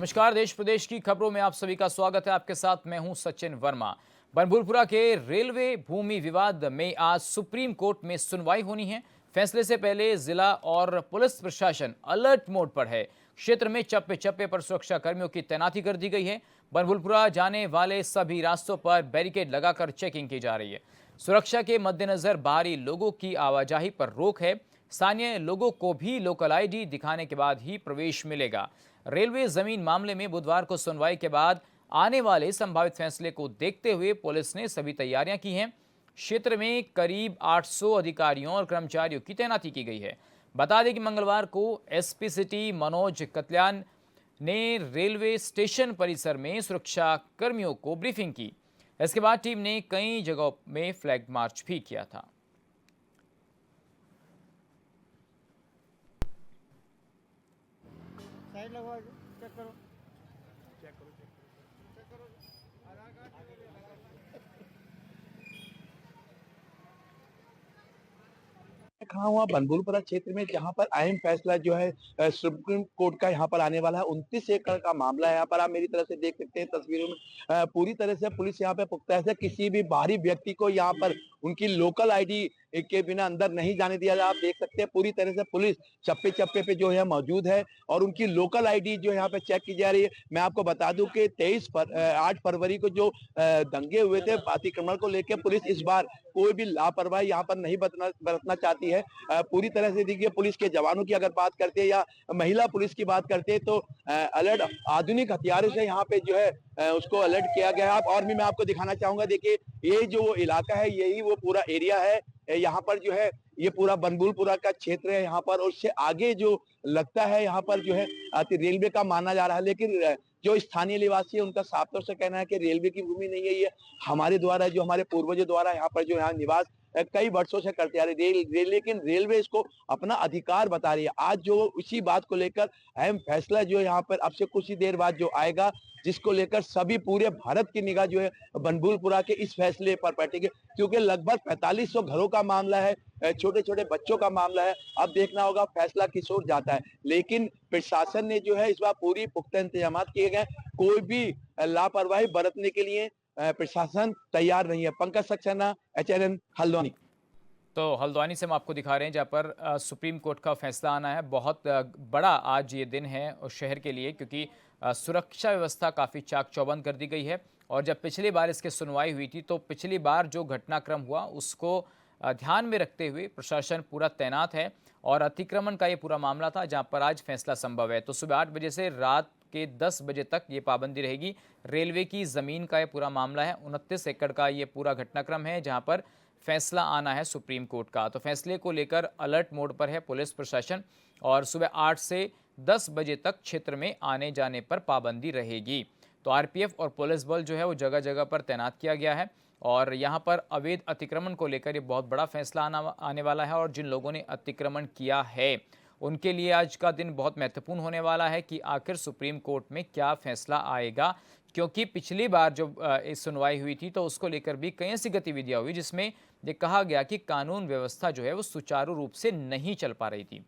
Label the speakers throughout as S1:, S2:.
S1: नमस्कार। देश प्रदेश की खबरों में आप सभी का स्वागत है। आपके साथ मैं हूं सचिन वर्मा। बनभूलपुरा के रेलवे भूमि विवाद में आज सुप्रीम कोर्ट में सुनवाई होनी है। फैसले से पहले जिला और पुलिस प्रशासन अलर्ट मोड पर है। क्षेत्र में चप्पे चप्पे पर सुरक्षा कर्मियों की तैनाती कर दी गई है। बनभूलपुरा जाने वाले सभी रास्तों पर बैरिकेड लगाकर चेकिंग की जा रही है। सुरक्षा के मद्देनजर बाहरी लोगों की आवाजाही पर रोक है। स्थानीय लोगों को भी लोकल आईडी दिखाने के बाद ही प्रवेश मिलेगा। रेलवे जमीन मामले में बुधवार को सुनवाई के बाद आने वाले संभावित फैसले को देखते हुए पुलिस ने सभी तैयारियां की हैं। क्षेत्र में करीब 800 अधिकारियों और कर्मचारियों की तैनाती की गई है। बता दें कि मंगलवार को एसपी सिटी मनोज कत्यान ने रेलवे स्टेशन परिसर में सुरक्षा कर्मियों को ब्रीफिंग की। इसके बाद टीम ने कई जगहों में फ्लैग मार्च भी किया था।
S2: साइड लगवा के चेक करो चेक करो चेक करो आधार कार्ड
S3: खड़ा हुआ बनभूलपुरा क्षेत्र में जहां पर अहम फैसला जो है सुप्रीम कोर्ट का यहां पर आने वाला है। 29 एकड़ का मामला है। यहाँ पर आप मेरी तरफ से देख सकते हैं तस्वीरों में पूरी तरह से पुलिस यहाँ पे पुख्ता है। किसी भी बाहरी व्यक्ति को यहाँ पर उनकी लोकल आईडी के बिना अंदर नहीं जाने दिया जाए। आप देख सकते हैं पूरी तरह से पुलिस चप्पे चप्पे पे जो है मौजूद है और उनकी लोकल आईडी जो यहाँ पे चेक की जा रही है। मैं आपको बता दूं कि 8 फरवरी को जो दंगे हुए थे अतिक्रमण को लेकर, पुलिस इस बार कोई भी लापरवाही यहाँ पर नहीं बरतना चाहती है। पूरी तरह से देखिए, पुलिस के जवानों की अगर बात करते हैं या महिला पुलिस की बात करते हैं तो अलर्ट आधुनिक हथियारों से यहाँ पे जो है उसको अलर्ट किया गया है। और भी मैं आपको दिखाना चाहूंगा, देखिए ये जो वो इलाका है यही वो पूरा एरिया है। यहाँ पर जो है ये पूरा बनभूलपुरा का क्षेत्र है यहाँ पर, और उससे आगे जो लगता है यहाँ पर जो है रेलवे का माना जा रहा है। लेकिन जो स्थानीय निवासी है उनका साफ तौर से कहना है कि रेलवे की भूमि नहीं है, ये हमारे द्वारा जो हमारे पूर्वजों द्वारा यहाँ पर जो यहाँ निवास कई वर्षों से करते आ रहे लेकिन रेलवे इसको अपना अधिकार बता रही है। आज जो इसी बात को लेकर अहम फैसला जो यहाँ पर अब से कुछ ही देर बाद जो आएगा, जिसको लेकर सभी पूरे भारत की निगाह जो है बनभूलपुरा के इस फैसले पर पड़ेगी, क्योंकि लगभग 4500 घरों का मामला है, छोटे छोटे बच्चों का मामला है। अब देखना होगा फैसला किस ओर जाता है। लेकिन प्रशासन ने जो है इस बार पूरी पुख्ता इंतजाम किए गए। कोई भी लापरवाही बरतने के लिए प्रशासन तैयार नहीं है। पंकज सक्सेना, एचएनएन, हल्द्वानी।
S1: तो हल्द्वानी से हम आपको दिखा रहे हैं जहाँ पर सुप्रीम कोर्ट का फैसला आना है। बहुत बड़ा आज ये दिन है उस शहर के लिए, क्योंकि सुरक्षा व्यवस्था काफ़ी चाक चौबंद कर दी गई है। और जब पिछली बार इसकी सुनवाई हुई थी तो पिछली बार जो घटनाक्रम हुआ उसको ध्यान में रखते हुए प्रशासन पूरा तैनात है। और अतिक्रमण का ये पूरा मामला था जहाँ पर आज फैसला संभव है। तो सुबह 8 बजे से रात के 10 बजे तक ये पाबंदी रहेगी। रेलवे की ज़मीन का ये पूरा मामला है। 29 एकड़ का ये पूरा घटनाक्रम है जहाँ पर फैसला आना है सुप्रीम कोर्ट का। तो फैसले को लेकर अलर्ट मोड पर है पुलिस प्रशासन, और सुबह 8 से 10 बजे तक क्षेत्र में आने जाने पर पाबंदी रहेगी। तो आरपीएफ और पुलिस बल जो है वो जगह जगह पर तैनात किया गया है। और यहाँ पर अवैध अतिक्रमण को लेकर ये बहुत बड़ा फैसला आने वाला है। और जिन लोगों ने अतिक्रमण किया है उनके लिए आज का दिन बहुत महत्वपूर्ण होने वाला है कि आखिर सुप्रीम कोर्ट में क्या फैसला आएगा। क्योंकि पिछली बार जब इस सुनवाई हुई थी तो उसको लेकर भी कई ऐसी गतिविधियां हुई जिसमें ये कहा गया कि कानून व्यवस्था जो है वो सुचारू रूप से नहीं चल पा रही थी।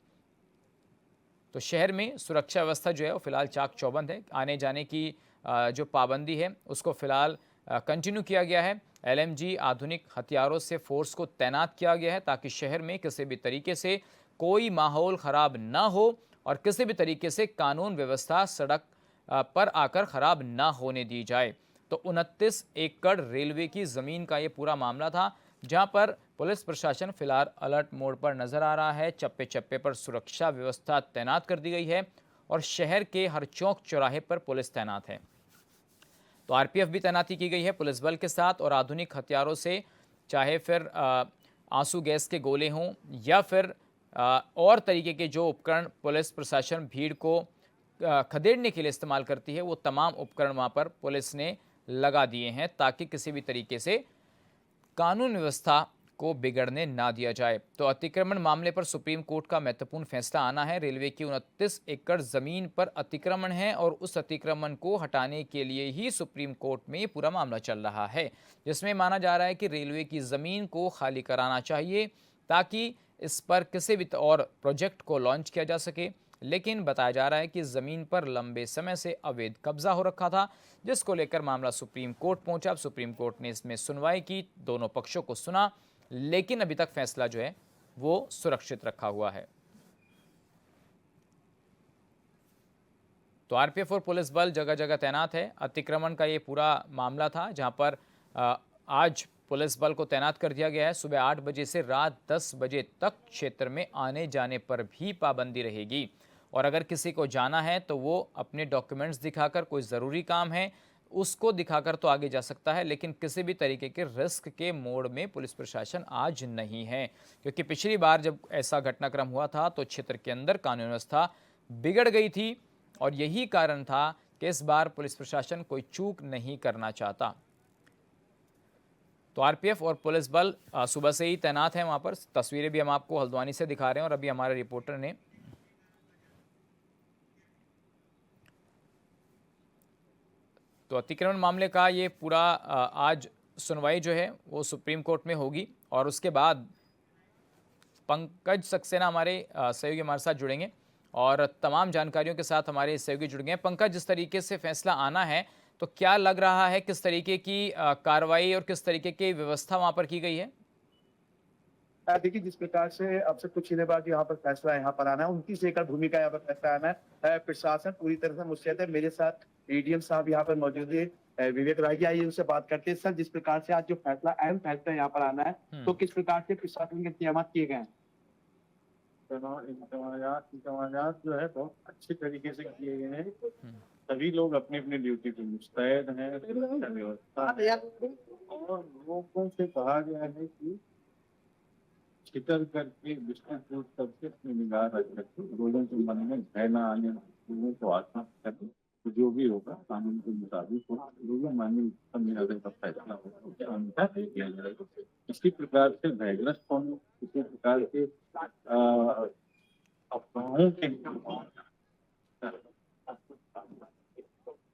S1: तो शहर में सुरक्षा व्यवस्था जो है वो फिलहाल चाक चौबंद है। आने जाने की जो पाबंदी है उसको फिलहाल कंटिन्यू किया गया है। एलएमजी आधुनिक हथियारों से फोर्स को तैनात किया गया है ताकि शहर में किसी भी तरीके से कोई माहौल खराब ना हो और किसी भी तरीके से कानून व्यवस्था सड़क पर आकर खराब ना होने दी जाए। तो 29 एकड़ रेलवे की ज़मीन का ये पूरा मामला था जहां पर पुलिस प्रशासन फिलहाल अलर्ट मोड पर नजर आ रहा है। चप्पे चप्पे पर सुरक्षा व्यवस्था तैनात कर दी गई है और शहर के हर चौक चौराहे पर पुलिस तैनात है। तो आरपीएफ भी तैनाती की गई है पुलिस बल के साथ, और आधुनिक हथियारों से, चाहे फिर आंसू गैस के गोले हों या फिर और तरीके के जो उपकरण पुलिस प्रशासन भीड़ को खदेड़ने के लिए इस्तेमाल करती है, वो तमाम उपकरण वहाँ पर पुलिस ने लगा दिए हैं ताकि किसी भी तरीके से कानून व्यवस्था को बिगड़ने ना दिया जाए। तो अतिक्रमण मामले पर सुप्रीम कोर्ट का महत्वपूर्ण फैसला आना है। रेलवे की 29 एकड़ जमीन पर अतिक्रमण है और उस अतिक्रमण को हटाने के लिए ही सुप्रीम कोर्ट में ये पूरा मामला चल रहा है, जिसमें माना जा रहा है कि रेलवे की जमीन को खाली कराना चाहिए ताकि इस पर किसी भी और प्रोजेक्ट को लॉन्च किया जा सके। लेकिन बताया जा रहा है कि ज़मीन पर लंबे समय से अवैध कब्जा हो रखा था, जिसको लेकर मामला सुप्रीम कोर्ट पहुंचा। अब सुप्रीम कोर्ट ने इसमें सुनवाई की, दोनों पक्षों को सुना, लेकिन अभी तक फैसला जो है वो सुरक्षित रखा हुआ है। तो आरपीएफ और पुलिस बल जगह जगह तैनात है। अतिक्रमण का ये पूरा मामला था, जहां पर आज पुलिस बल को तैनात कर दिया गया है। सुबह 8 बजे से रात 10 बजे तक क्षेत्र में आने जाने पर भी पाबंदी रहेगी, और अगर किसी को जाना है तो वो अपने डॉक्यूमेंट्स दिखाकर, कोई ज़रूरी काम है उसको दिखाकर तो आगे जा सकता है, लेकिन किसी भी तरीके के रिस्क के मोड में पुलिस प्रशासन आज नहीं है। क्योंकि पिछली बार जब ऐसा घटनाक्रम हुआ था तो क्षेत्र के अंदर कानून व्यवस्था बिगड़ गई थी, और यही कारण था कि इस बार पुलिस प्रशासन कोई चूक नहीं करना चाहता। तो आरपीएफ और पुलिस बल सुबह से ही तैनात हैं वहां पर। तस्वीरें भी हम आपको हल्द्वानी से दिखा रहे हैं, और अभी हमारे रिपोर्टर ने तो अतिक्रमण मामले का ये पूरा आज सुनवाई जो है वो सुप्रीम कोर्ट में होगी, और उसके बाद पंकज सक्सेना हमारे सहयोगी हमारे साथ जुड़ेंगे और तमाम जानकारियों के साथ हमारे सहयोगी जुड़ गए। पंकज, जिस तरीके से फैसला आना है तो क्या लग रहा है, किस तरीके की कार्रवाई और किस तरीके की व्यवस्था वहां पर की गई है?
S2: देखिए, जिस प्रकार से अब से कुछ दिनों बाद यहाँ पर फैसला यहाँ पर आना है, 29 एकड़ भूमि का यहाँ पर फैसला आना है। प्रशासन पूरी तरह से मुस्तैद है। मेरे साथ एडीएम साहब यहाँ पर मौजूद है, विवेक राय जी, आइए उनसे बात करते हैं। सर, जिस प्रकार से आज जो फैसला, अहम फैसला यहाँ पर आना है, तो किस प्रकार से प्रशासन के इंतजाम किए गए हैं?
S4: इंतजाम जो है बहुत अच्छे तरीके से किए गए हैं। सभी लोग अपनी अपनी ड्यूटी पे मुस्तैद हैं। व्यवस्था और लोगों से कहा गया है कि छितर करके विष्णुपुर सबसे अपनी निगाह रखें, लोगों के मन में भय न आने, लोगों को आत्मा करें, तो जो भी होगा कानून के मुताबिक हो, लोगों मानने का फैसला होगा, उनका किया जाएगा। इसी प्रकार से भयग्रस्त होने, इसी प्रकार से अफवाहों के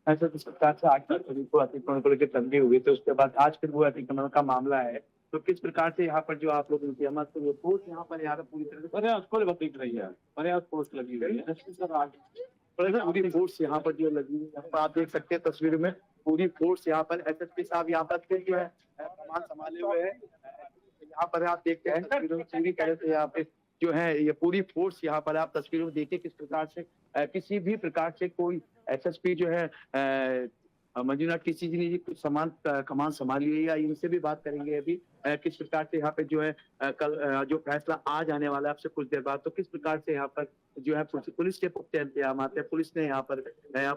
S2: ऐसा जिस प्रकार से आज को अतिक्रमण को लेकर तंगी हुई, तो उसके बाद आज फिर वो अतिक्रमण का मामला है, तो किस प्रकार से यहाँ पर जो आप लोग इंतजाम, तो वो फोर्स यहाँ पर पूरी तरह से
S4: पर्याप्त दिख रही है, पर्याप्त पोस्ट लगी हुई है।
S2: पूरी फोर्स यहाँ पर जो लगी हुई है, आप देख सकते हैं तस्वीर में, पूरी फोर्स यहाँ पर एसएसपी साहब यहाँ पर जो है सामान संभाले हुए हैं। यहाँ पर आप देखते हैं पूरी तरह से यहाँ पे जो है ये पूरी फोर्स यहाँ पर आप तस्वीरों में देखिए किस प्रकार से किसी भी प्रकार से कोई एसएसपी जो है मंजुनाथ किसी जी ने कुछ सामान कमान संभाली है, या इनसे भी बात करेंगे अभी किस प्रकार से यहाँ पे जो है कल जो फैसला आज आने वाला है आपसे कुछ देर बाद, तो किस प्रकार से यहाँ पर जो है पुलिस के पुख्ता इंतजाम आते हैं। पुलिस ने यहाँ पर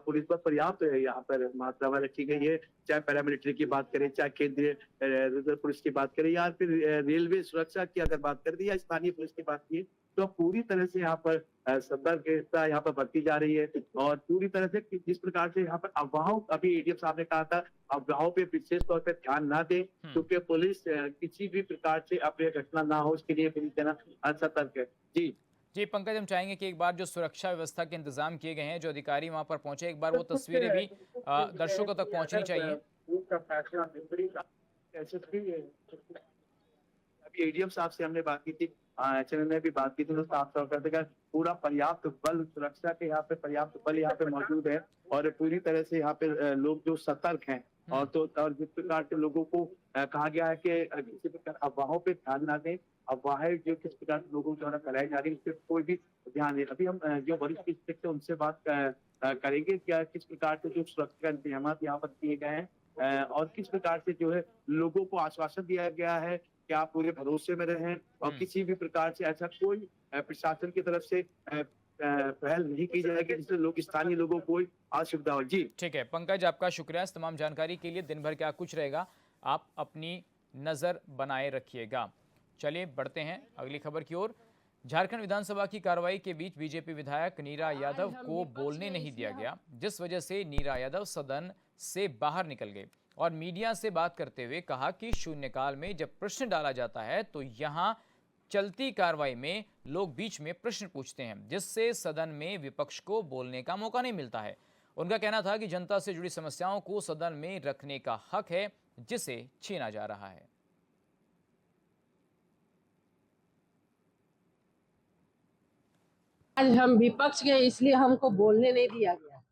S2: पुलिस पर पर्याप्त यहाँ पर मात्रा में रखी गई है, चाहे पैरामिलिट्री की बात करें, चाहे केंद्रीय रिजर्व पुलिस की बात करें, या फिर रेलवे सुरक्षा की अगर बात कर दी, या स्थानीय पुलिस की बात की, तो पूरी तरह से यहाँ पर सतर्कता यहाँ पर बरती जा रही है। और पूरी तरह से जिस प्रकार से यहाँ पर अफवाहों, अभी एडीएम साहब ने कहा था अफवाहों पे विशेष तौर पर ध्यान ना दे, क्योंकि पुलिस किसी भी प्रकार से अप्रिय घटना ना हो, उसके लिए पूरी तरह सतर्क है।
S1: जी पंकज, हम चाहेंगे कि एक बार जो सुरक्षा व्यवस्था के इंतजाम किए गए हैं, जो अधिकारी वहां पर पहुंचे, एक बार वो तस्वीरें भी दर्शकों तक पहुंचनी चाहिए।
S2: अभी एडीएम साहब से हमने बात की थी, चैनल में भी बात की थी, तो साफ तौर पर पूरा पर्याप्त बल, सुरक्षा के यहाँ पे पर्याप्त बल यहाँ पे मौजूद है, और पूरी तरह से यहाँ पे लोग जो सतर्क हैं, और तो और जिस प्रकार से लोगों को कहा गया है कि किसी प्रकार अफवाहों पे ध्यान ना दें, अफवाहें जो किस प्रकार से लोगों द्वारा फैलाई जा रही है, उस पर कोई भी ध्यान दें। अभी हम जो वरिष्ठ चिकित्सक थे उनसे बात करेंगे, क्या किस प्रकार से जो सुरक्षा इंतजाम यहाँ पर किए गए हैं, और किस प्रकार से जो है लोगों को आश्वासन दिया गया है कि आप पूरे भरोसे में रहें, और किसी भी प्रकार से ऐसा कोई प्रशासन की तरफ से पहल नहीं की जाएगी जिससे लोग, स्थानीय लोगों को कोई असुविधा हो। जी
S1: ठीक है पंकज, आपका शुक्रिया इस तमाम जानकारी के लिए। दिन भर क्या कुछ रहेगा, आप अपनी नजर बनाए रखिएगा। चलिए बढ़ते हैं अगली खबर की ओर। झारखंड विधानसभा की कार्रवाई के बीच बीजेपी विधायक नीरा यादव को बोलने नहीं दिया गया, जिस वजह से नीरा यादव सदन से बाहर निकल गए और मीडिया से बात करते हुए कहा कि शून्यकाल में जब प्रश्न डाला जाता है तो यहां चलती कार्रवाई में लोग बीच में प्रश्न पूछते हैं, जिससे सदन में विपक्ष को बोलने का मौका नहीं मिलता है। उनका कहना था कि जनता से जुड़ी समस्याओं को सदन में रखने का हक है, जिसे छीना जा रहा है।
S5: आज हम विपक्ष के इसलिए हमको बोलने नहीं दिया गया।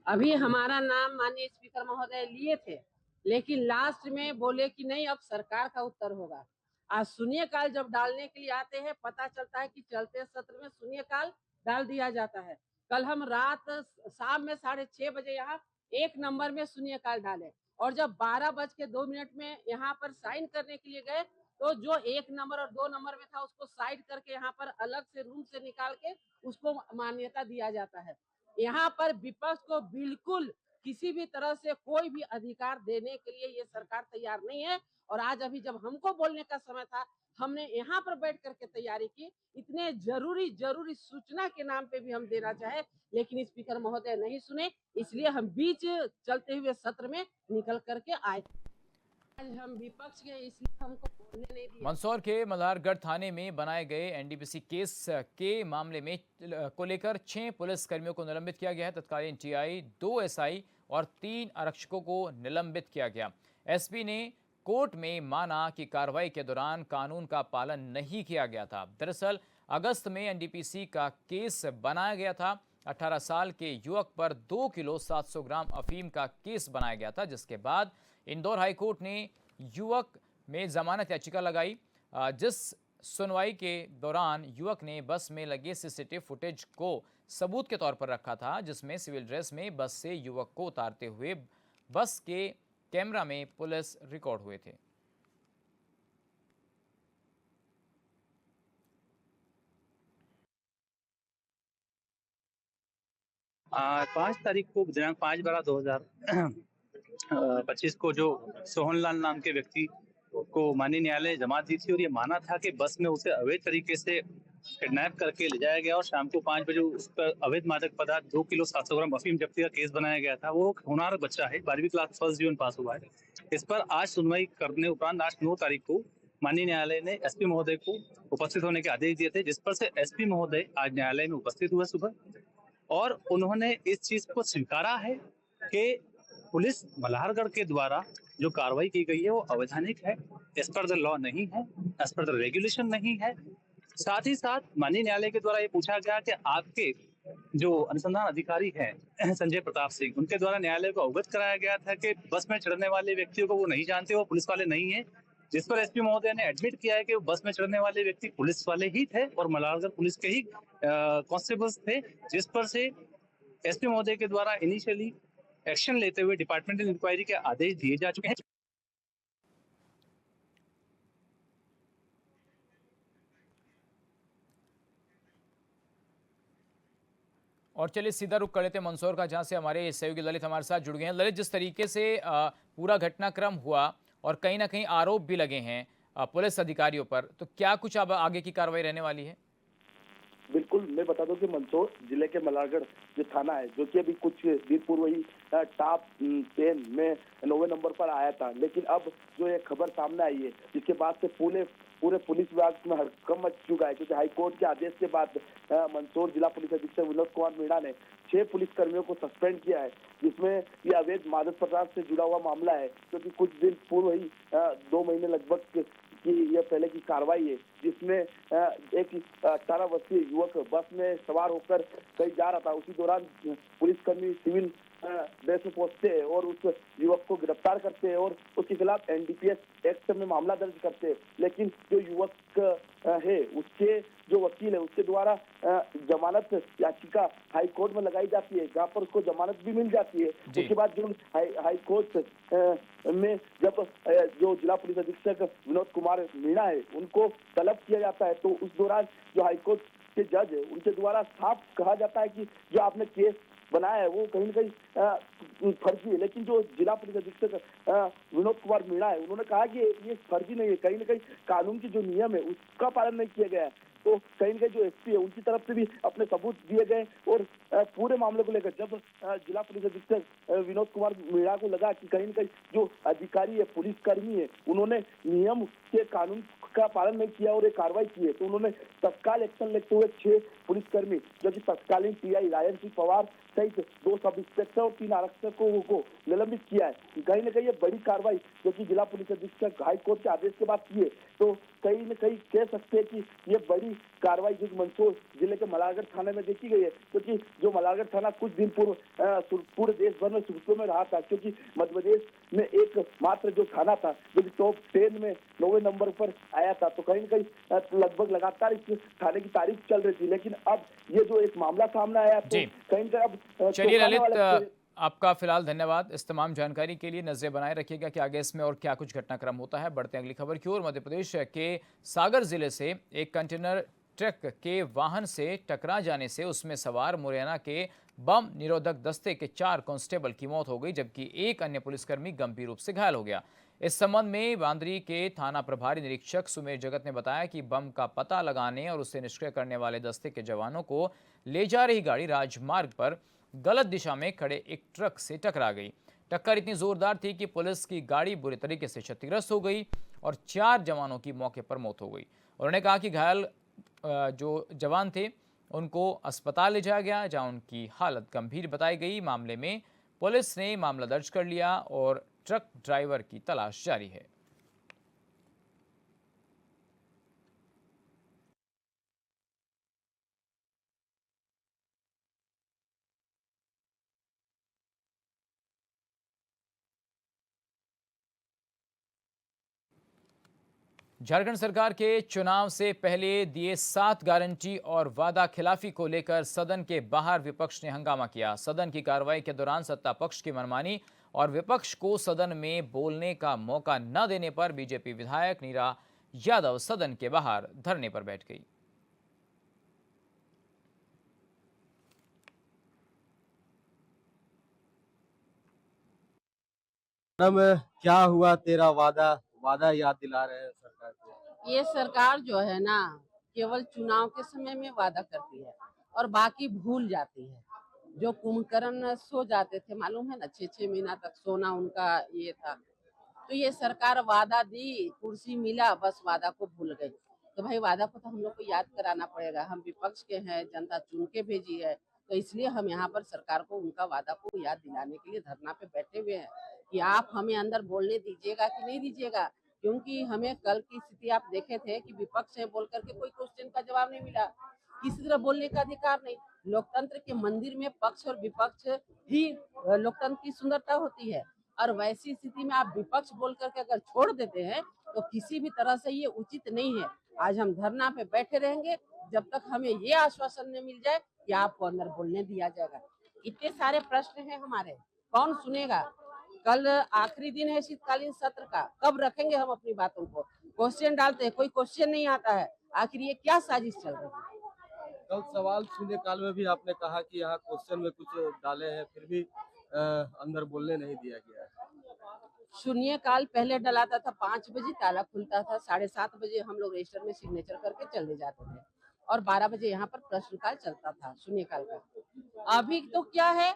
S5: अभी हमारा नाम माननीय स्पीकर महोदय लिए थे, लेकिन लास्ट में बोले कि नहीं, अब सरकार का उत्तर होगा। आज शून्यकाल जब डालने के लिए आते हैं, पता चलता है कि चलते सत्र में शून्यकाल डाल दिया जाता है। कल हम रात शाम में 6:30 बजे यहाँ 1 नंबर में शून्यकाल डाले, और जब 12:02 में यहाँ पर साइन करने के लिए गए, तो जो 1 नंबर और 2 नंबर में था उसको साइड करके यहाँ पर अलग से रूम से निकाल के उसको मान्यता दिया जाता है। यहाँ पर विपक्ष को बिल्कुल किसी भी तरह से कोई भी अधिकार देने के लिए ये सरकार तैयार नहीं है। और आज अभी जब हमको बोलने का समय था, हमने यहाँ पर बैठ करके तैयारी की। इतने जरूरी सूचना के नाम पे भी हम देना चाहे, लेकिन स्पीकर महोदय नहीं सुने, इसलिए हम बीच चलते हुए सत्र में निकल करके आए। आज हम विपक्ष के इसलिए हमको बोलने नहीं दिया।
S1: मंदसौर के मल्हारगढ़ थाने में बनाए गए एनडीपीसी केस के मामले में को लेकर 6 पुलिसकर्मियों को निलंबित किया गया है। तत्कालीन टीआई, 2 एसआई और 3 आरक्षकों को निलंबित किया गया। एसपी ने कोर्ट में माना कि कार्रवाई के दौरान कानून का पालन नहीं किया गया था। दरअसल अगस्त में एनडीपीसी का केस बनाया गया था। 18 साल के युवक पर 2 किलो 700 ग्राम अफीम का केस बनाया गया था, जिसके बाद इंदौर हाईकोर्ट ने युवक में जमानत याचिका लगाई। जिस सुनवाई के दौरान युवक ने बस में लगे सीसीटीवी फुटेज को सबूत के तौर पर रखा था, जिसमें सिविल ड्रेस में बस से युवक को उतारते हुए बस के कैमरा में पुलिस रिकॉर्ड हुए थे।
S6: 5 तारीख को दिनांक 5/12/2025 को जो सोहनलाल नाम के व्यक्ति को माननीय न्यायालय जमानत दी थी, और ये माना था कि बस में उसे अवैध तरीके से किडनैप करके ले जाया गया और शाम को 5 बजे उस पर अवैध मादक पदार्थ 2 किलो 700 ग्राम अफीम जब्ती का केस बनाया गया था। वो होनहार बच्चा है, 12वीं क्लास फर्स्ट डिवीजन पास हुआ है। इस पर आज सुनवाई करने उपरांत आज 9 तारीख को माननीय न्यायालय ने एसपी महोदय को उपस्थित होने के आदेश दिए थे, जिस पर से एसपी महोदय आज न्यायालय में उपस्थित हुए सुबह, और उन्होंने इस चीज को स्वीकारा है कि पुलिस मल्हारगढ़ के द्वारा जो कार्रवाई की गई है वो अवैधानिक है, एज पर द लॉ नहीं है, एज पर द रेगुलेशन नहीं है। साथ ही साथ माननीय न्यायालय के द्वारा ये पूछा गया कि आपके जो अनुसंधान अधिकारी हैं संजय प्रताप सिंह, उनके द्वारा न्यायालय को अवगत कराया गया था कि बस में चढ़ने वाले व्यक्तियों को वो नहीं जानते, वो पुलिस वाले नहीं है। जिस पर एसपी महोदय ने एडमिट किया है कि वो बस में चढ़ने वाले व्यक्ति पुलिस वाले ही थे और मल्हारगढ़ पुलिस के ही कांस्टेबल्स थे, जिस पर से एसपी महोदय के द्वारा इनिशियली एक्शन लेते हुए डिपार्टमेंटल इंक्वायरी के आदेश दिए जा चुके हैं।
S1: और चलिए सीधा रुख कर लेते हैं मंदसौर का, जहां से हमारे सहयोगी ललित हमारे साथ जुड़ गए हैं। ललित, जिस तरीके से पूरा घटनाक्रम हुआ और कहीं ना कहीं आरोप भी लगे हैं पुलिस अधिकारियों पर, तो क्या कुछ अब आगे की कार्रवाई रहने वाली है?
S3: बिल्कुल, मैं बता दूं कि मंदसौर जिले के मल्हारगढ़ जो थाना है, जो कि अभी कुछ दिन पूर्व ही टॉप 10 में 9वें नंबर पर आया था, लेकिन अब जो ये खबर सामने आई है, जिसके बाद से पूरे पुलिस विभाग में हड़कंप मच चुका है, क्योंकि हाईकोर्ट के आदेश के बाद मंदसौर जिला पुलिस अधीक्षक विनोद कुमार मीणा ने 6 पुलिसकर्मियों को सस्पेंड किया है, जिसमें ये अवैध मादक पदार्थ से जुड़ा हुआ मामला है, क्योंकि कुछ दिन पूर्व ही 2 महीने लगभग की यह पहले की कार्रवाई है, जिसमें एक 18 वर्षीय युवक बस में सवार होकर कहीं जा रहा था। उसी दौरान पुलिसकर्मी सिविल ड्रेस में पहुंचते हैं और उस युवक को गिरफ्तार करते हैं और उसके खिलाफ एनडीपीएस एक्ट में मामला दर्ज करते हैं। लेकिन जो युवक है, उसके जो वकील है, उसके द्वारा जमानत याचिका हाई कोर्ट में लगाई जाती है, जहां पर उसको जमानत भी मिल जाती है। उसके बाद जो हाई कोर्ट में जब जो जिला पुलिस अधीक्षक विनोद कुमार मीणा है, उनको तलब किया जाता है, तो उस दौरान जो हाईकोर्ट के जज है, उनके द्वारा साफ कहा जाता है कि जो आपने केस बनाया है वो कहीं न कहीं फर्जी है। लेकिन जो जिला पुलिस अधीक्षक विनोद कुमार मीणा है, उन्होंने कहा कि ये फर्जी नहीं है, कहीं न कहीं कानून की जो नियम है उसका पालन नहीं किया गया है। तो कहीं न कहीं जो एसपी है, उनकी तरफ से भी अपने सबूत दिए गए और पूरे मामले को लेकर जब जिला पुलिस अधीक्षक विनोद कुमार मीणा को लगा कि कहीं न कहीं जो अधिकारी है, पुलिसकर्मी है, उन्होंने नियम के कानून का पालन नहीं किया और ये कार्रवाई की है, तो उन्होंने तत्काल एक्शन लेते हुए 6 पुलिसकर्मी, जो कि तत्कालीन टीआई रायन सिंह पवार सहित 2 सब इंस्पेक्टर और 3 आरक्षकों को निलंबित किया है। कहीं न कहीं ये बड़ी कार्रवाई जो कि जिला पुलिस अधीक्षक हाई कोर्ट के आदेश के बाद की है, तो कहीं न कहीं कह सकते हैं कि ये बड़ी कार्रवाई जो मंदसौर जिले
S2: जिले के मलारगढ़ थाने में देखी गई है, क्योंकि जो मलारगढ़ थाना कुछ दिन पूर्व पूरे देश भर में सुर्खियों में रहा था, क्योंकि मध्य प्रदेश में एक मात्र जो थाना था जो कि टॉप 10 में 9वें नंबर पर आया था। तो कहीं न कहीं लगभग लगातार इस थाने की तारीफ चल रही थी, लेकिन अब ये जो एक मामला सामने आया तो कहीं न कहीं अब
S1: चलिए
S2: चौंकाने
S1: ललित,
S2: वाला
S1: आपका फिलहाल धन्यवाद। इस तमाम जानकारी के लिए नजरें बनाए रखिएगा कि आगे इसमें और क्या कुछ घटनाक्रम होता है। बढ़ते हैं अगली खबर की ओर। मध्य प्रदेश के सागर जिले से एक कंटेनर ट्रक के वाहन से टकरा जाने से उसमें सवार मुरैना के बम निरोधक दस्ते के 4 कांस्टेबल की मौत हो गई, जबकि एक अन्य पुलिसकर्मी गंभीर रूप से घायल हो गया। इस संबंध में बांद्री के थाना प्रभारी निरीक्षक सुमेर जगत ने बताया कि बम का पता लगाने और उसे निष्क्रिय करने वाले दस्ते के जवानों को ले जा रही गाड़ी राजमार्ग पर गलत दिशा में खड़े एक ट्रक से टकरा गई। टक्कर इतनी जोरदार थी कि पुलिस की गाड़ी बुरी तरीके से क्षतिग्रस्त हो गई और 4 जवानों की मौके पर मौत हो गई। उन्होंने कहा कि घायल जो जवान थे उनको अस्पताल ले जाया गया, जहां उनकी हालत गंभीर बताई गई। मामले में पुलिस ने मामला दर्ज कर लिया और ट्रक ड्राइवर की तलाश जारी है। झारखंड सरकार के चुनाव से पहले दिए 7 गारंटी और वादा खिलाफी को लेकर सदन के बाहर विपक्ष ने हंगामा किया। सदन की कार्रवाई के दौरान सत्ता पक्ष की मनमानी और विपक्ष को सदन में बोलने का मौका न देने पर बीजेपी विधायक नीरा यादव सदन के बाहर धरने पर बैठ गई।
S7: क्या हुआ तेरा वादा वादा याद दिला रहे हैं सरकार को।
S5: ये सरकार जो है ना, केवल चुनाव के समय में वादा करती है और बाकी भूल जाती है। जो कुंभकर्ण सो जाते थे, मालूम है ना, 6-6 महीना तक सोना उनका ये था। तो ये सरकार वादा दी, कुर्सी मिला, बस वादा को भूल गई। तो भाई वादा को तो हम लोग को याद कराना पड़ेगा। हम विपक्ष के हैं, जनता चुन के भेजी है, तो इसलिए हम यहाँ पर सरकार को उनका वादा को याद दिलाने के लिए धरना पे बैठे हुए हैं कि आप हमें अंदर बोलने दीजिएगा कि नहीं दीजिएगा। क्योंकि हमें कल की स्थिति आप देखे थे कि विपक्ष है बोल करके कोई क्वेश्चन का जवाब नहीं मिला, किसी तरह बोलने का अधिकार नहीं। लोकतंत्र के मंदिर में पक्ष और विपक्ष ही लोकतंत्र की सुंदरता होती है, और वैसी स्थिति में आप विपक्ष बोल करके अगर छोड़ देते हैं तो किसी भी तरह से ये उचित नहीं है। आज हम धरना पे बैठे रहेंगे जब तक हमें ये आश्वासन न मिल जाए कि आपको अंदर बोलने दिया जाएगा। इतने सारे प्रश्न हैं हमारे, कौन सुनेगा। कल आखिरी दिन है शीतकालीन सत्र का, कब रखेंगे हम अपनी बातों को। क्वेश्चन डालते हैं, कोई क्वेश्चन नहीं आता है। आखिर ये क्या साजिश चल रही है।
S7: कल सवाल शून्यकाल में भी आपने कहा कि यहाँ क्वेश्चन में कुछ डाले हैं, फिर भी अंदर बोलने नहीं दिया गया है।
S5: शून्यकाल पहले डलाता था 5 बजे, ताला खुलता था, 7:30 बजे हम लोग रजिस्टर में सिग्नेचर करके चले जाते थे और 12 बजे यहाँ पर प्रश्नकाल चलता था शून्यकाल का। अभी तो क्या है,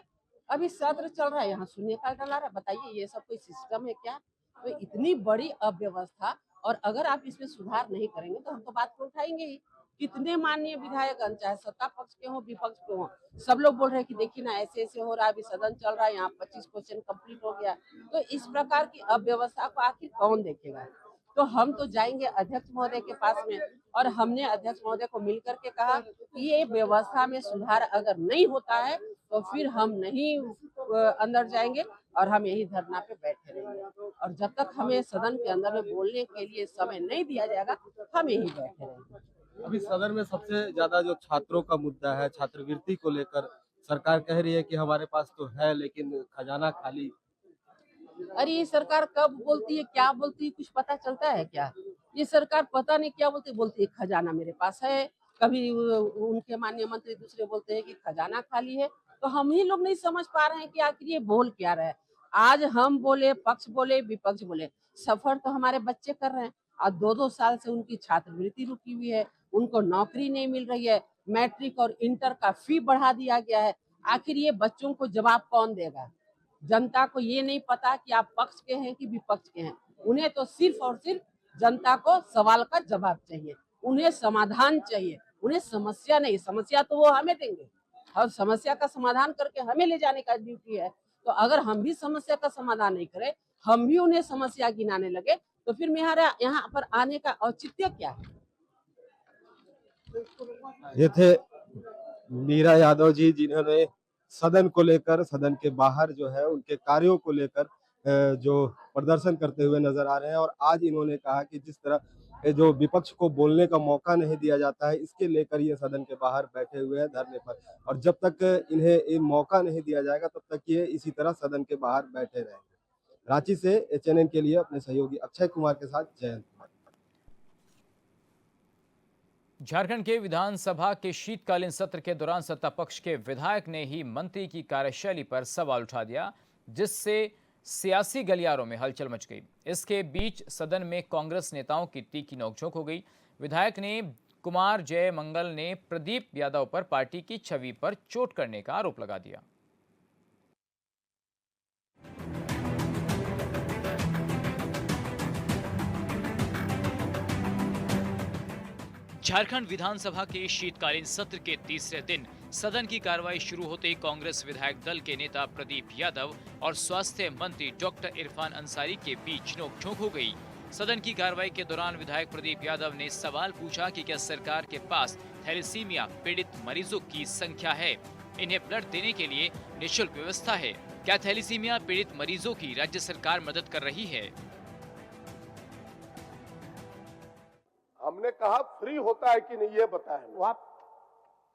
S5: अभी सत्र चल रहा है, यहाँ शून्यकाल डला रहा है। बताइए ये सब कोई सिस्टम है क्या। तो इतनी बड़ी अव्यवस्था, और अगर आप इसमें सुधार नहीं करेंगे तो हम तो बात को उठाएंगे ही। कितने माननीय विधायकगण, चाहे सत्ता पक्ष के हो विपक्ष के हो, सब लोग बोल रहे हैं कि देखिए ना ऐसे ऐसे हो रहा है, अभी सदन चल रहा है, यहाँ 25 क्वेश्चन कंप्लीट हो गया। तो इस प्रकार की अव्यवस्था को आखिर कौन देखेगा। तो हम तो जाएंगे अध्यक्ष महोदय के पास में, और हमने अध्यक्ष महोदय को मिलकर के कहा कि ये व्यवस्था में सुधार अगर नहीं होता है तो फिर हम नहीं अंदर जाएंगे और हम यही धरना पे बैठे रहेंगे। और जब तक हमें सदन के अंदर में बोलने के लिए समय नहीं दिया जाएगा हम यही बैठे रहेंगे।
S7: अभी सदन में सबसे ज्यादा जो छात्रों का मुद्दा है, छात्रवृत्ति को लेकर सरकार कह रही है कि हमारे पास तो है लेकिन खजाना खाली।
S5: अरे ये सरकार कब बोलती है, क्या बोलती है, कुछ पता चलता है क्या। ये सरकार पता नहीं क्या बोलती है खजाना मेरे पास है, कभी उनके माननीय मंत्री दूसरे बोलते हैं कि खजाना खाली है। तो हम ही लोग नहीं समझ पा रहे हैं कि आखिर ये बोल क्या रहे हैं। आज हम बोले, पक्ष बोले, विपक्ष बोले, सफर तो हमारे बच्चे कर रहे हैं। आज 2-2 साल से उनकी छात्रवृत्ति रुकी हुई है, उनको नौकरी नहीं मिल रही है, मैट्रिक और इंटर का फी बढ़ा दिया गया है। आखिर ये बच्चों को जवाब कौन देगा। जनता को ये नहीं पता कि आप पक्ष के हैं कि विपक्ष के हैं। उन्हें तो सिर्फ और सिर्फ जनता को सवाल का जवाब चाहिए, उन्हें समाधान चाहिए, उन्हें समस्या नहीं। समस्या तो वो हमें देंगे और समस्या का समाधान करके हमें ले जाने का ड्यूटी है। तो अगर हम भी समस्या का समाधान नहीं करें, हम भी उन्हें समस्या गिनाने लगे, तो फिर मेरा यहाँ पर आने का औचित्य क्या है।
S7: ये थे मीरा यादव जी, जिन्होंने सदन को लेकर, सदन के बाहर जो है उनके कार्यों को लेकर जो प्रदर्शन करते हुए नजर आ रहे हैं। और आज इन्होंने कहा कि जिस तरह जो विपक्ष को बोलने का मौका नहीं दिया जाता है, इसके लेकर ये सदन के बाहर बैठे हुए हैं धरने पर। और जब तक इन्हें ये मौका नहीं दिया जाएगा, तब तक ये इसी तरह सदन के बाहर बैठे रहेंगे। रांची से एचएनएन के लिए अपने सहयोगी अक्षय कुमार के साथ जयंत।
S1: झारखंड के विधानसभा के शीतकालीन सत्र के दौरान सत्ता पक्ष के विधायक ने ही मंत्री की कार्यशैली पर सवाल उठा दिया, जिससे सियासी गलियारों में हलचल मच गई। इसके बीच सदन में कांग्रेस नेताओं की तीखी नोकझोंक हो गई। विधायक ने कुमार जय मंगल ने प्रदीप यादव पर पार्टी की छवि पर चोट करने का आरोप लगा दिया। झारखंड विधानसभा के शीतकालीन सत्र के तीसरे दिन सदन की कार्रवाई शुरू होते ही कांग्रेस विधायक दल के नेता प्रदीप यादव और स्वास्थ्य मंत्री डॉक्टर इरफान अंसारी के बीच नोकझोंक हो गई। सदन की कार्रवाई के दौरान विधायक प्रदीप यादव ने सवाल पूछा कि क्या सरकार के पास थैलेसीमिया पीड़ित मरीजों की संख्या है, इन्हें ब्लड देने के लिए निःशुल्क व्यवस्था है, क्या थैलेसीमिया पीड़ित मरीजों की राज्य सरकार मदद कर रही है।
S8: हमने कहा फ्री होता है कि नहीं ये बताएं।
S9: वो आप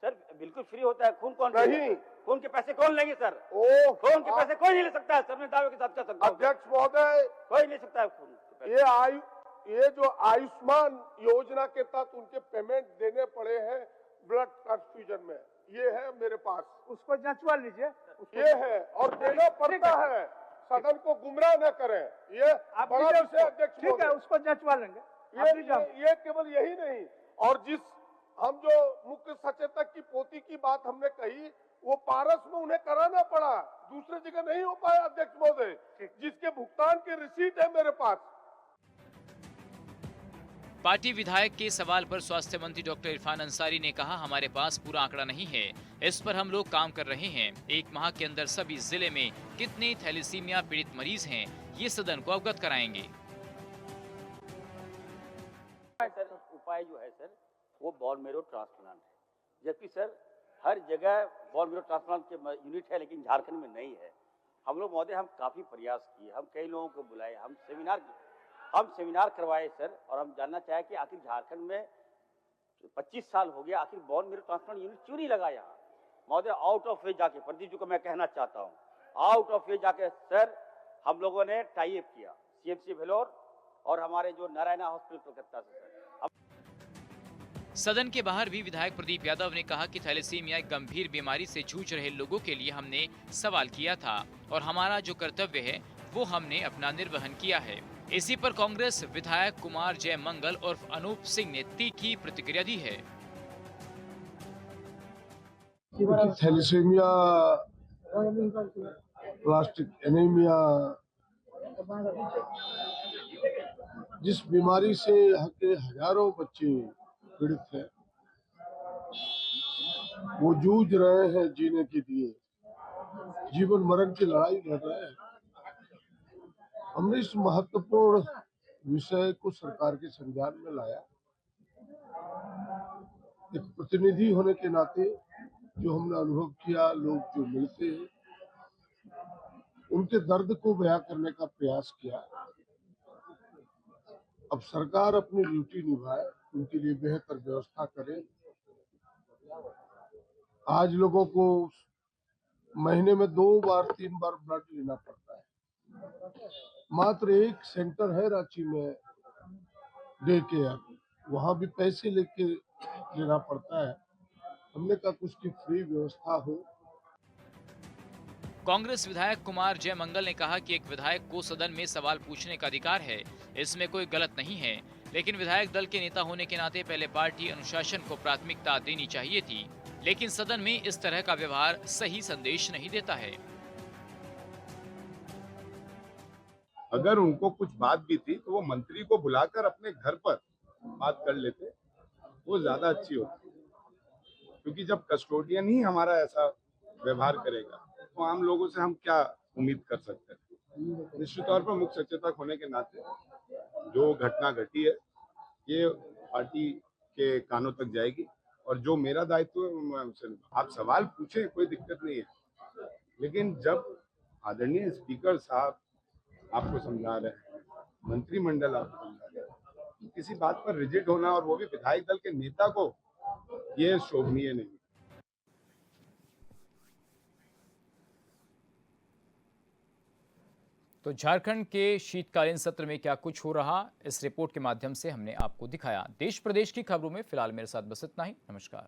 S9: सर बिल्कुल फ्री होता है। खून कौन
S8: नहीं,
S9: खून के पैसे कौन लेंगे सर? खून के पैसे कोई नहीं ले सकता है सर, मैं दावे के साथ कह सकता हूं।
S8: अध्यक्ष महोदय,
S9: कोई नहीं सकता है खून के पैसे।
S8: ये जो आयुष्मान योजना के तहत उनके पेमेंट देने पड़े हैं ब्लड ट्रांसफ्यूजन में, ये है मेरे पास,
S9: उसको जांचवा लीजिए।
S8: ये है और देना पड़ता है। सदन को गुमराह न करें, ये बड़ा विषय अध्यक्ष।
S9: ठीक है, उसको जांचवा लेंगे।
S8: ये केवल यही नहीं, और जिस हम जो मुख्य सचेतक की पोती की बात हमने कही, वो पारस में उन्हें कराना पड़ा, दूसरी जगह नहीं हो पाया अध्यक्ष महोदय, जिसके भुगतान की रिसीट है मेरे पास।
S1: पार्टी विधायक के सवाल पर स्वास्थ्य मंत्री डॉक्टर इरफान अंसारी ने कहा, हमारे पास पूरा आंकड़ा नहीं है, इस पर हम लोग काम कर रहे हैं। 1 माह के अंदर सभी जिले में कितने थैलेसीमिया पीड़ित मरीज हैं, ये सदन को अवगत कराएंगे।
S9: सर उपाय जो है सर वो बोन मैरो ट्रांसप्लांट है, जबकि सर हर जगह बोन मैरो ट्रांसप्लांट के यूनिट है, लेकिन झारखंड में नहीं है। हम लोग महोदय हम काफी प्रयास किए, हम कई लोगों को बुलाए, हम सेमिनार करवाए सर, और हम जानना चाहे कि आखिर झारखंड में 25 साल हो गया, आखिर बोन मैरो ट्रांसप्लांट यूनिट क्यों नहीं लगा यहाँ महोदय। आउट ऑफ वे जाके प्रदीप जी को मैं कहना चाहता हूँ, आउट ऑफ वे जाके सर हम लोगों ने टाई अप किया सीएमसी भेलोर और हमारे जो नारायणा हॉस्पिटल कलकत्ता से।
S1: सदन के बाहर भी विधायक प्रदीप यादव ने कहा कि थैलेसीमिया एक गंभीर बीमारी से जूझ रहे लोगों के लिए हमने सवाल किया था और हमारा जो कर्तव्य है वो हमने अपना निर्वहन किया है। इसी पर कांग्रेस विधायक कुमार जय मंगल और अनूप सिंह ने तीखी प्रतिक्रिया दी है।
S8: थैलेसीमिया, प्लास्टिक एनीमिया, जिस बीमारी से यहाँ के हजारों बच्चे पीड़ित हैं, वो जूझ रहे हैं जीने के लिए, जीवन मरण की लड़ाई लड़ रहे हैं। हमने इस महत्वपूर्ण विषय को सरकार के संज्ञान में लाया। एक प्रतिनिधि होने के नाते जो हमने अनुभव किया, लोग जो मिलते हैं उनके दर्द को बयां करने का प्रयास किया। अब सरकार अपनी ड्यूटी निभाए, उनके लिए बेहतर व्यवस्था करे। आज लोगों को महीने में 2 बार 3 बार ब्लड लेना पड़ता है। मात्र एक सेंटर है रांची में डे केयर, वहां भी पैसे लेके लेना पड़ता है। हमने कहा कुछ की फ्री व्यवस्था हो।
S1: कांग्रेस विधायक कुमार जय मंगल ने कहा कि एक विधायक को सदन में सवाल पूछने का अधिकार है, इसमें कोई गलत नहीं है, लेकिन विधायक दल के नेता होने के नाते पहले पार्टी अनुशासन को प्राथमिकता देनी चाहिए थी, लेकिन सदन में इस तरह का व्यवहार सही संदेश नहीं देता है।
S10: अगर उनको कुछ बात भी थी तो वो मंत्री को बुलाकर अपने घर पर बात कर लेते, वो ज्यादा अच्छी होती, क्योंकि जब कस्टोडियन ही हमारा ऐसा व्यवहार करेगा तो आम लोगों से हम क्या उम्मीद कर सकते हैं। निश्चित तौर पर मुख्य सचेतक होने के नाते जो घटना घटी है ये पार्टी के कानों तक जाएगी और जो मेरा दायित्व है मैं उनसे आप सवाल पूछें, कोई दिक्कत नहीं है, लेकिन जब आदरणीय स्पीकर साहब आपको समझा रहे हैं, मंत्रिमंडल आपको समझा रहे हैं, किसी बात पर रिजिड होना और वो भी विधायक दल के नेता को, ये शोभनीय नहीं।
S1: तो झारखंड के शीतकालीन सत्र में क्या कुछ हो रहा, इस रिपोर्ट के माध्यम से हमने आपको दिखाया। देश प्रदेश की खबरों में फिलहाल मेरे साथ बस इतना ही। नमस्कार।